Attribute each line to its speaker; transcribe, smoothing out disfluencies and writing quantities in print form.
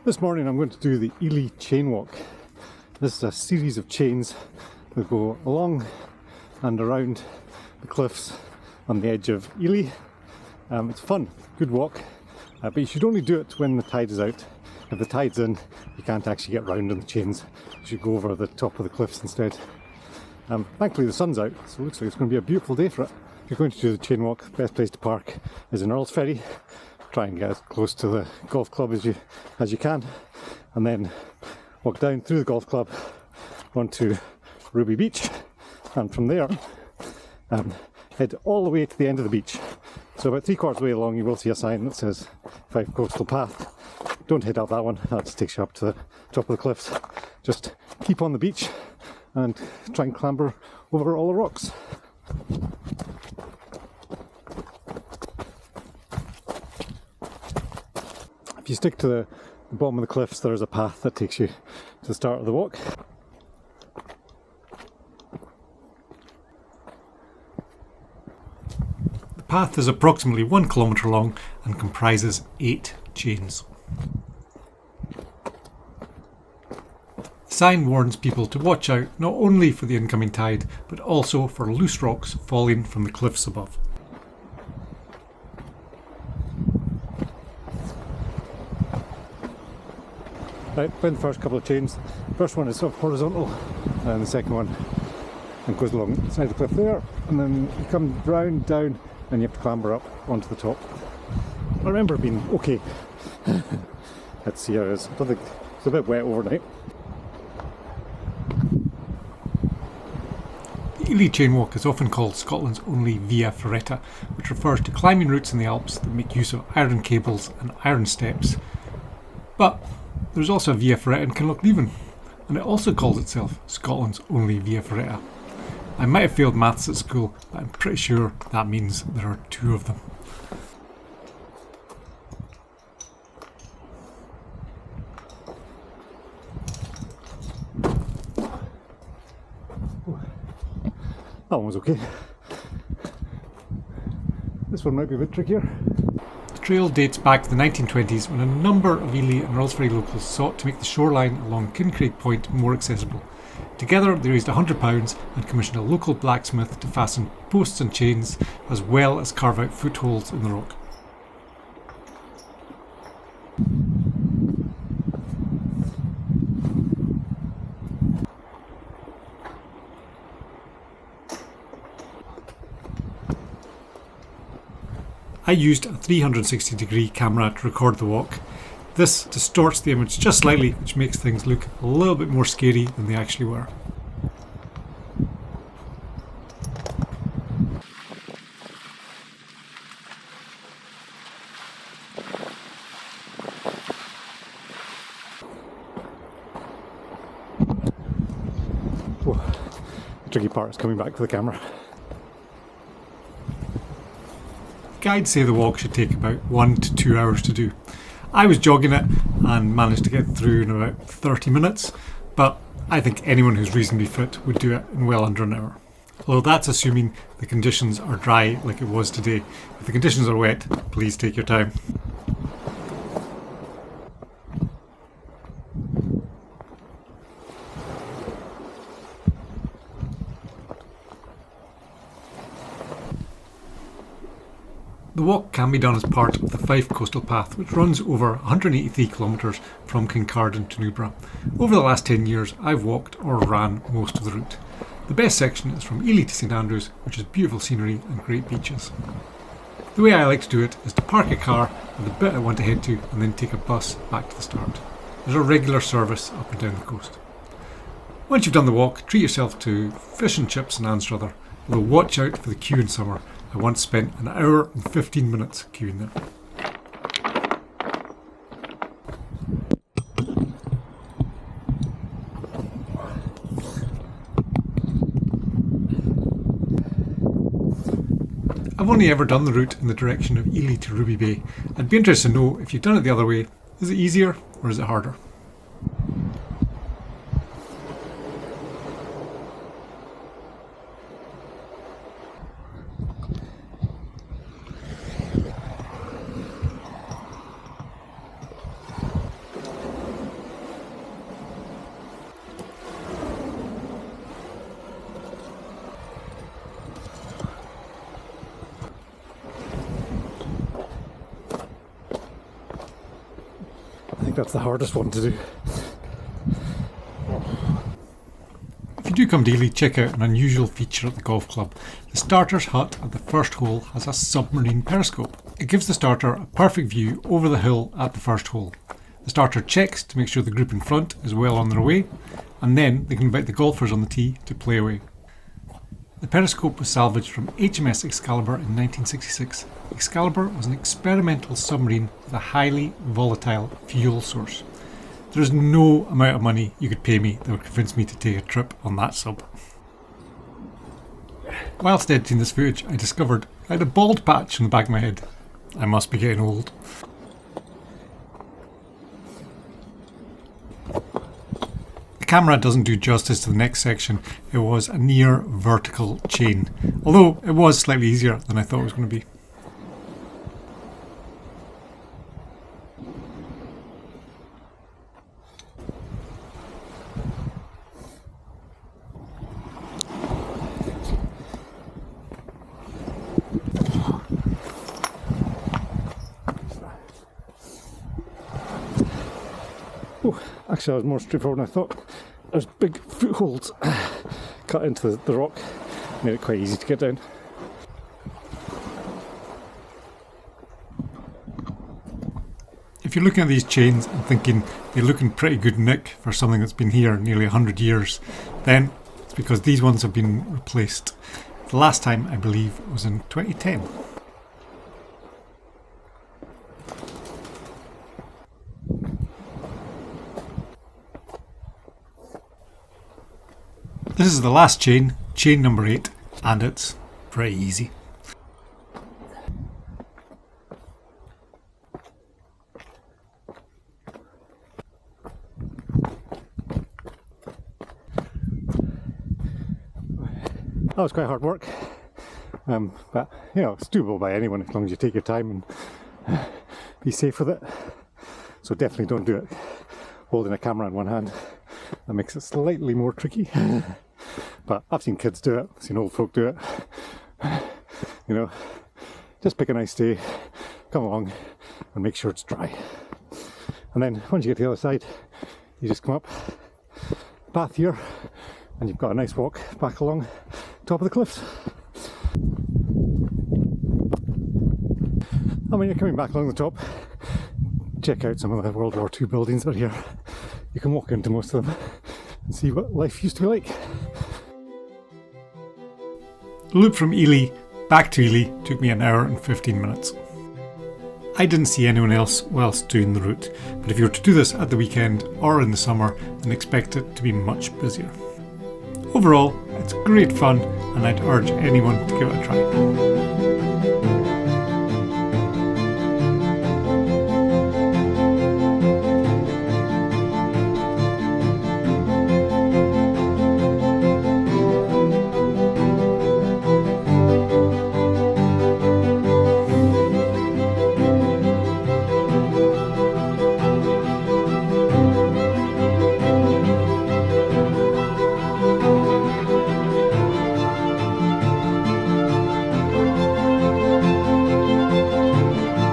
Speaker 1: This morning I'm going to do the Elie chain walk. This is a series of chains that go along and around the cliffs on the edge of Elie. It's fun, good walk, but you should only do it when the tide is out. If the tide's in, you can't actually get round on the chains. You should go over the top of the cliffs instead. Thankfully the sun's out, so it looks like it's going to be a beautiful day for it. If you're going to do the chain walk, the best place to park is in Earl's Ferry. Try and get as close to the golf club as you can, and then walk down through the golf club onto Ruby Beach, and from there head all the way to the end of the beach. So about 3/4 way along you will see a sign that says Fife Coastal Path. Don't head up that one, that just takes you up to the top of the cliffs. Just keep on the beach and try and clamber over all the rocks. If you stick to the bottom of the cliffs, there's a path that takes you to the start of the walk. The path is approximately 1 kilometre long and comprises 8 chains. The sign warns people to watch out not only for the incoming tide, but also for loose rocks falling from the cliffs above. Right, find the first couple of chains. The first one is sort of horizontal, and the second one goes along the side of the cliff there, and then you come round, down, and you have to clamber up onto the top. I remember it being okay. Let's see how it is. I don't think it's a bit wet overnight. The Elie chain walk is often called Scotland's only Via Ferrata, which refers to climbing routes in the Alps that make use of iron cables and iron steps. But there's also a Via Ferrata in Kinlochleven, and it also calls itself Scotland's only Via Ferrata. I might have failed maths at school, but I'm pretty sure that means there are 2 of them. That one was okay. This one might be a bit trickier. The trail dates back to the 1920s when a number of Elie and Earl's Ferry locals sought to make the shoreline along Kincraig Point more accessible. Together they raised £100 and commissioned a local blacksmith to fasten posts and chains, as well as carve out footholds in the rock. I used a 360-degree camera to record the walk. This distorts the image just slightly, which makes things look a little bit more scary than they actually were. Whoa. The tricky part is coming back to the camera. Guides say the walk should take about 1 to 2 hours to do. I was jogging it and managed to get through in about 30 minutes, but I think anyone who's reasonably fit would do it in well under an hour. Although that's assuming the conditions are dry like it was today. If the conditions are wet, please take your time. The walk can be done as part of the Fife Coastal Path, which runs over 183 kilometres from Kincardine to Newborough. Over the last 10 years, I've walked or ran most of the route. The best section is from Elie to St Andrews, which is beautiful scenery and great beaches. The way I like to do it is to park a car at the bit I want to head to and then take a bus back to the start. There's a regular service up and down the coast. Once you've done the walk, treat yourself to fish and chips and Anstruther, although watch out for the queue in summer. I once spent an hour and 15 minutes queuing there. I've only ever done the route in the direction of Elie to Ruby Bay. I'd be interested to know if you've done it the other way. Is it easier or is it harder? that's the hardest one to do.
Speaker 2: If you do come to Elie, check out an unusual feature at the golf club. The starter's hut at the first hole has a submarine periscope. It gives the starter a perfect view over the hill at the first hole. The starter checks to make sure the group in front is well on their way, and then they can invite the golfers on the tee to play away. The periscope was salvaged from HMS Excalibur in 1966. Excalibur was an experimental submarine with a highly volatile fuel source. There is no amount of money you could pay me that would convince me to take a trip on that sub. Whilst editing this footage, I discovered I had a bald patch on the back of my head. I must be getting old. The camera doesn't do justice to the next section. It was a near vertical chain, although it was slightly easier than I thought it was going to be.
Speaker 1: Oh, actually, I was more straightforward than I thought. There's big footholds cut into the rock, made it quite easy to get down.
Speaker 2: If you're looking at these chains and thinking they look in pretty good nick for something that's been here nearly 100 years, then it's because these ones have been replaced. The last time, I believe, was in 2010. This is the last chain, chain number 8, and it's pretty easy.
Speaker 1: That was quite hard work, but you know, it's doable by anyone as long as you take your time and be safe with it. So definitely don't do it holding a camera in one hand. That makes it slightly more tricky. But I've seen kids do it, I've seen old folk do it. You know, just pick a nice day, come along and make sure it's dry. And then once you get to the other side, you just come up the path here and you've got a nice walk back along top of the cliffs. And when you're coming back along the top, check out some of the World War II buildings that are here. You can walk into most of them and see what life used to be like.
Speaker 2: The loop from Elie back to Elie took me 1 hour and 15 minutes. I didn't see anyone else whilst doing the route, but if you were to do this at the weekend or in the summer, then expect it to be much busier. Overall, it's great fun and I'd urge anyone to give it a try.